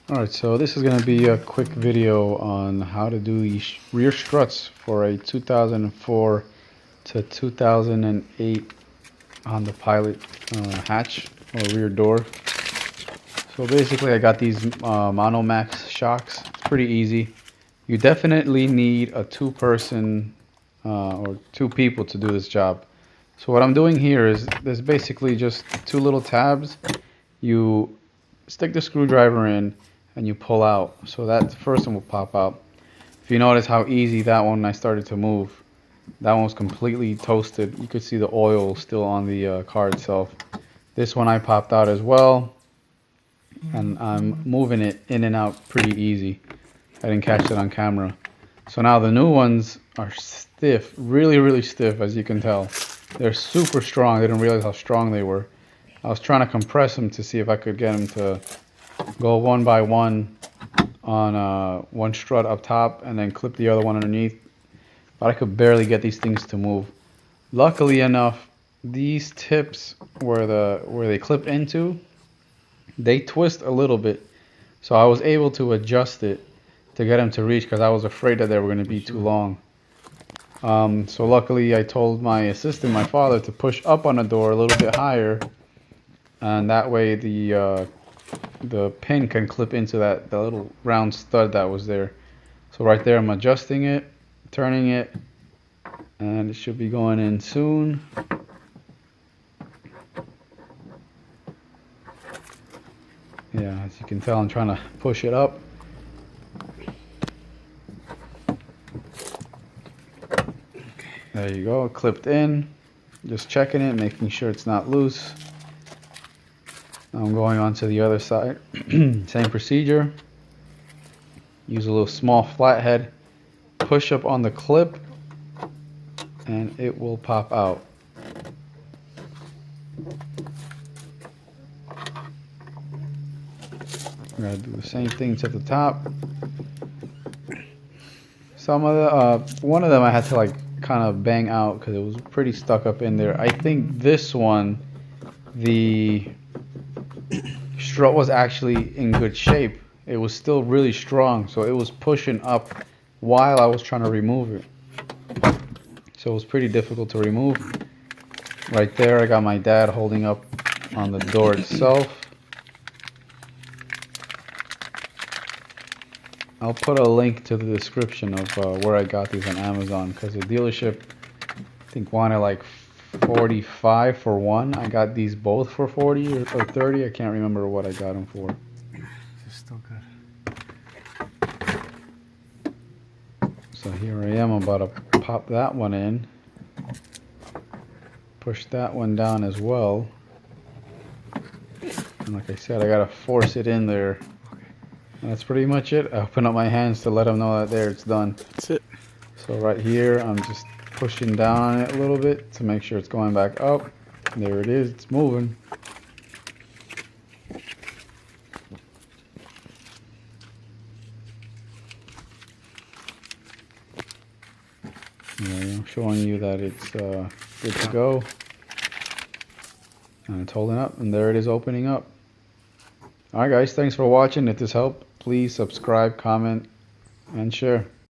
Alright, so this is going to be a quick video on how to do the rear struts for a 2004 to 2008 Honda Pilot hatch or rear door. So basically I got these Monomax shocks. It's pretty easy. You definitely need a two-person or two people to do this job. So what I'm doing here is there's basically just two little tabs. You stick the screwdriver in and you pull out, so that first one will pop out. If you notice how easy that one, I started to move, that one was completely toasted. You could see the oil still on the car itself. This one I popped out as well, and I'm moving it in and out pretty easy. I didn't catch it on camera. So now the new ones are stiff, really stiff, as you can tell. They're super strong. I didn't realize how strong they were. I was trying to compress them to see if I could get them to go one by one on one strut up top and then clip the other one underneath, but I could barely get these things to move. Luckily enough, these tips where they clip into, they twist a little bit, so I was able to adjust it to get them to reach, because I was afraid that they were going to be too long. So luckily I told my assistant, my father, to push up on the door a little bit higher, and that way the pin can clip into the little round stud that was there. So right there I'm adjusting it, turning it, and it should be going in soon. Yeah, as you can tell, I'm trying to push it up. There you go, clipped in. Just checking it, making sure it's not loose. I'm going on to the other side. Same procedure. Use a little small flathead, push up on the clip, and it will pop out. I'm gonna do the same thing to the top. Some of the one of them I had to kind of bang out because it was pretty stuck up in there. I think this one, the strut was actually in good shape. It was still really strong, so it was pushing up while I was trying to remove it. So it was pretty difficult to remove. Right there I got my dad holding up on the door itself. I'll put a link to the description of where I got these on Amazon, because the dealership I think wanted like 45 for one. I got these both for 40 or 30. I can't remember what I got them for. It's still good. So here I am, I'm about to pop that one in. Push that one down as well. And like I said, I gotta force it in there. And that's pretty much it. I open up my hands to let them know that there, it's done. That's it. So right here, I'm just pushing down on it a little bit to make sure it's going back up. There it is, it's moving. I'm showing you that it's good to go. And it's holding up, and there it is opening up. Alright guys, thanks for watching. If this helped, please subscribe, comment, and share.